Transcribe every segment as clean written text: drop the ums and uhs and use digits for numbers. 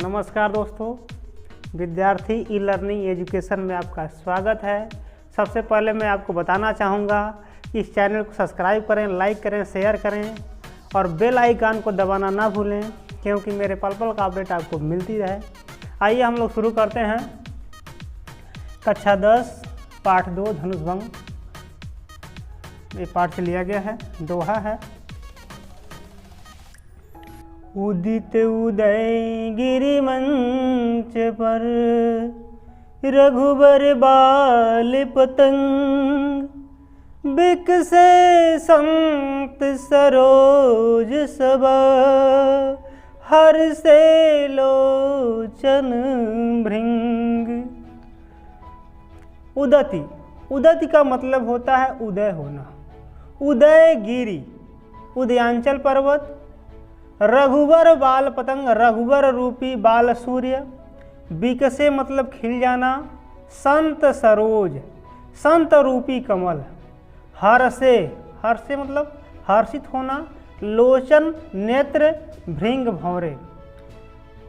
नमस्कार दोस्तों, विद्यार्थी ई लर्निंग एजुकेशन में आपका स्वागत है। सबसे पहले मैं आपको बताना चाहूँगा कि इस चैनल को सब्सक्राइब करें, लाइक करें, शेयर करें और बेल आइकन को दबाना ना भूलें, क्योंकि मेरे पल पल का अपडेट आपको मिलती रहे। आइए हम लोग शुरू करते हैं। कक्षा 10 पाठ 2 धनुष भंग, ये पाठ से लिया गया है, दोहा है। उदित उदय गिरि मंच पर, रघुबर बाल पतंग, बिकसे संत सरोज सबा, हर से लोचन भृंग। उदति, उदति का मतलब होता है उदय होना। उदय गिरि, उदयांचल पर्वत। रघुवर बाल पतंग, रघुवर रूपी बाल सूर्य। बिकसे मतलब खिल जाना। संत सरोज, संत रूपी कमल। हर्षे, हर्षे मतलब हर्षित होना। लोचन नेत्र, भृंग भौरे।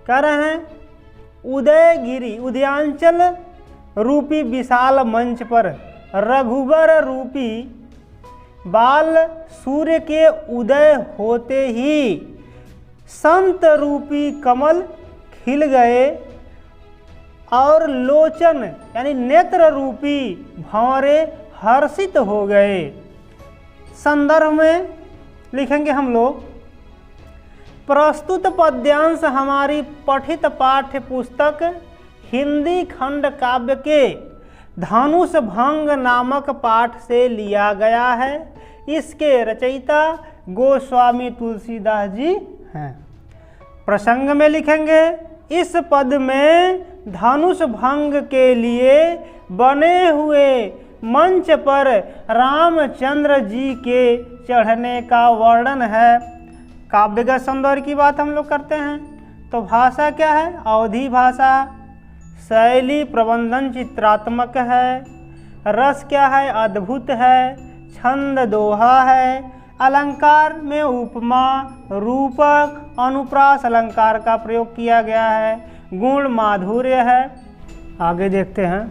कह रहे हैं उदयगिरि, उदयांचल रूपी विशाल मंच पर रघुवर रूपी बाल सूर्य के उदय होते ही संत रूपी कमल खिल गए और लोचन यानी नेत्र रूपी भंवरे हर्षित हो गए। संदर्भ में लिखेंगे हम लोग, प्रस्तुत पद्यांश हमारी पठित पाठ्य पुस्तक हिंदी खंड काव्य के धनुष भंग नामक पाठ से लिया गया है। इसके रचयिता गोस्वामी तुलसीदास जी हैं। प्रसंग में लिखेंगे, इस पद में धनुष भंग के लिए बने हुए मंच पर रामचंद्र जी के चढ़ने का वर्णन है। काव्यगत सौंदर्य की बात हम लोग करते हैं तो भाषा क्या है? अवधी भाषा। शैली प्रबंधन चित्रात्मक है। रस क्या है? अद्भुत है। छंद दोहा है। अलंकार में उपमा, रूपक, अनुप्रास अलंकार का प्रयोग किया गया है। गुण माधुर्य है। आगे देखते हैं।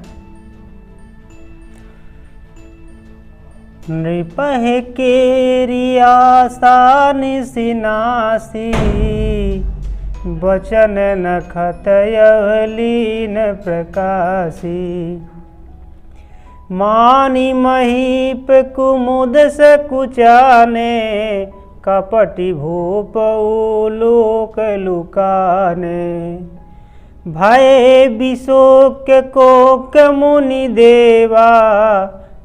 नृपह केरी आशा निसिनासी, बचन नखत लीन प्रकाशी। मानी महीप कुमुद सकुचाने, कपटी भूप लोक लुकाने। भय विशोक कोक मुनि देवा,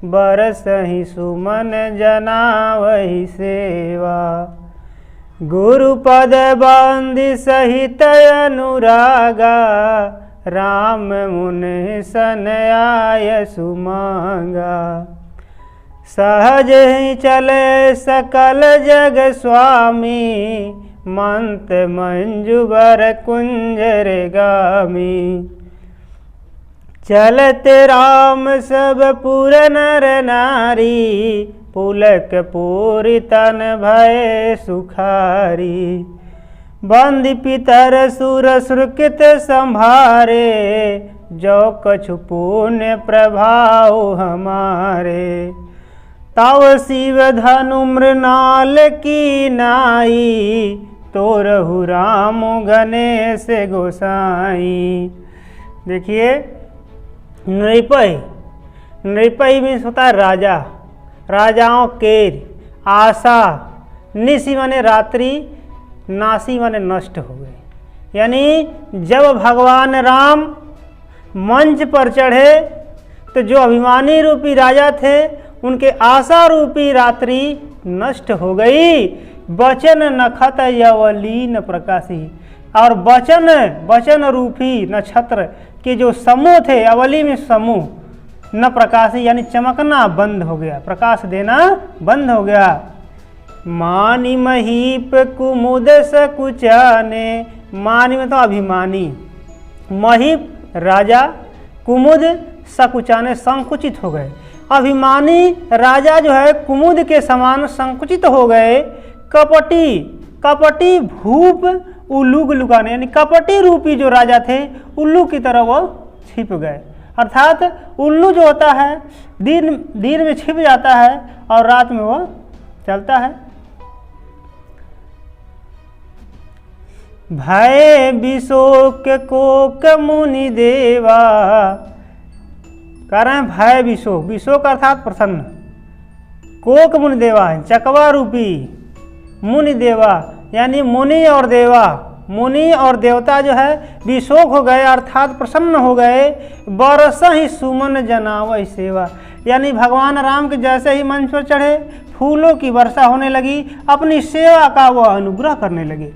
बरसहि सुमन जनावहि सेवा। गुरुपद बंदि सहित अनुरागा, राम मुनि सन आय सुमांगा। सहज ही चले सकल जग स्वामी, मंत मंजुबर कुंजर गामी। चलत राम सब पुर नर नारी, पुलक पूरी तन भय सुखारी। बंदी पितर सुर सुकृत संभारे, जो कछु पुण्य प्रभाव हमारे। तव शिव धनु मृणाल की नाई, तोरहु राम गणेश गोसाई। देखिए, नृपय, नृपय मीन्स होता है राजा, राजाओं के। आशा, निशि माने रात्रि, नासी माने नष्ट हो गए। यानी जब भगवान राम मंच पर चढ़े तो जो अभिमानी रूपी राजा थे उनके आशा रूपी रात्रि नष्ट हो गई। बचन नखत यवलीन प्रकाशी, और बचन, बचन रूपी नक्षत्र के जो समूह थे, अवली में समूह, न प्रकाशी यानी चमकना बंद हो गया, प्रकाश देना बंद हो गया। मानी महीप कुमुद सकुचाने, मानी में तो अभिमानी, महीप राजा, कुमुद सकुचाने संकुचित हो गए। अभिमानी राजा जो है कुमुद के समान संकुचित हो गए। कपटी, कपटी भूप उल्लू को लुकाने, यानी कपटी रूपी जो राजा थे उल्लू की तरह वो छिप गए। अर्थात उल्लू जो होता है दिन में छिप जाता है और रात में वो चलता है। भय विशोक कोक मुनि देवा, कह रहे हैं भय विशोक, विशोक अर्थात प्रसन्न, कोक मुनि देवा है चकवा रूपी, मुनि देवा यानी मुनि और देवा, मुनि और देवता जो है विशोक हो गए अर्थात प्रसन्न हो गए। बरस ही सुमन जनावै सेवा, यानी भगवान राम के जैसे ही मंच पर चढ़े फूलों की वर्षा होने लगी, अपनी सेवा का वह अनुग्रह करने लगे।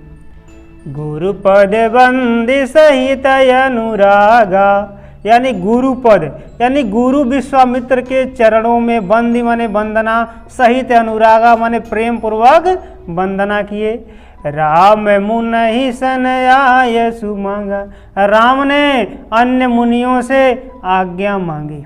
गुरुपद बंदी सहित अनुरागा, यानी गुरुपद यानी गुरु विश्वामित्र के चरणों में बंदी माने वंदना, सहित अनुरागा माने प्रेम पूर्वक वंदना किए। राम मुनि सन आय सुमांगा, राम ने अन्य मुनियों से आज्ञा मांगी।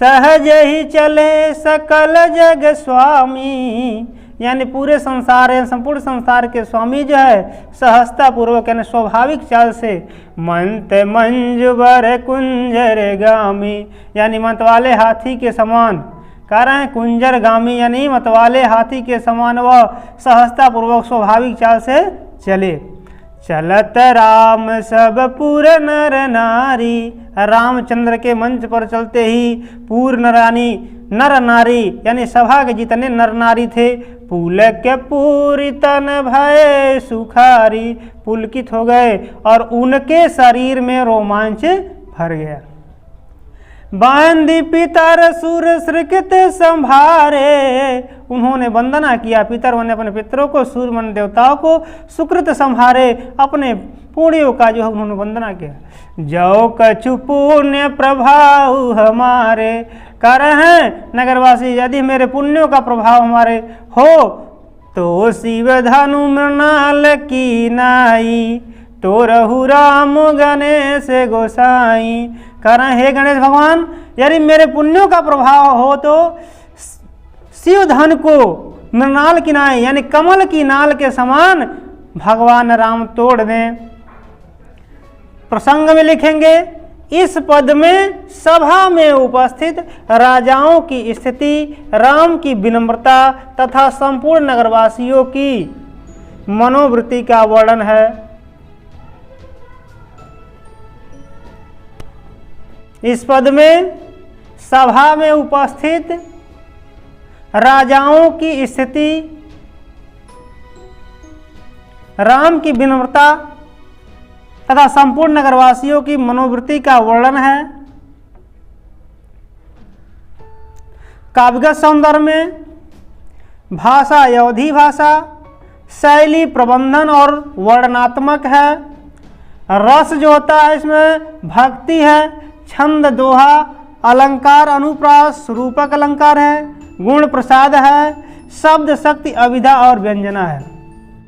सहज ही चले सकल जग स्वामी, यानी पूरे संसार या संपूर्ण संसार के स्वामी जो है सहजता पूर्वक यानी स्वाभाविक चाल से मंत मंजुबर कुंजर गामी, यानी मतवाले हाथी के समान, कह रहे हैं कुंजर गामी यानी मतवाले हाथी के समान वह सहजता पूर्वक स्वाभाविक चाल से चले। चलत राम सब पुर नर नारी, रामचंद्र के मंच पर चलते ही पूर्ण रानी नर नारी यानी सभा के जितने नर नारी थे पुलक पूरी तन भय सुखारी, पुलकित हो गए और उनके शरीर में रोमांच भर गया। बांधी पितर सुर श्रृकित संभारे, उन्होंने वंदना किया, पितर मन अपने पितरों को, सूर्य मन देवताओं को, सुकृत संभारे अपने पुण्यों का जो है उन्होंने वंदना किया। जो कछु पुण्य प्रभाव हमारे, कह रहे हैं नगरवासी यदि मेरे पुण्यों का प्रभाव हमारे हो तो शिव धनु मृणाल की नाई, तो रहु राम गणेश गोसाई, कह रहे हैं हे गणेश भगवान यदि मेरे पुण्यों का प्रभाव हो तो शिव धन को मृणाल की नाई यानी कमल की नाल के समान भगवान राम तोड़ दें। प्रसंग में लिखेंगे इस पद में सभा में उपस्थित राजाओं की स्थिति, राम की विनम्रता तथा संपूर्ण नगरवासियों की मनोवृत्ति का वर्णन है। इस पद में सभा में उपस्थित राजाओं की स्थिति, राम की विनम्रता तथा संपूर्ण नगरवासियों की मनोवृत्ति का वर्णन है। काव्यगत सौंदर्य में भाषा अवधी भाषा, शैली प्रबंधन और वर्णनात्मक है। रस जो होता है इसमें भक्ति है, छंद दोहा, अलंकार अनुप्रास रूपक अलंकार है, गुण प्रसाद है, शब्द शक्ति अभिधा और व्यंजना है।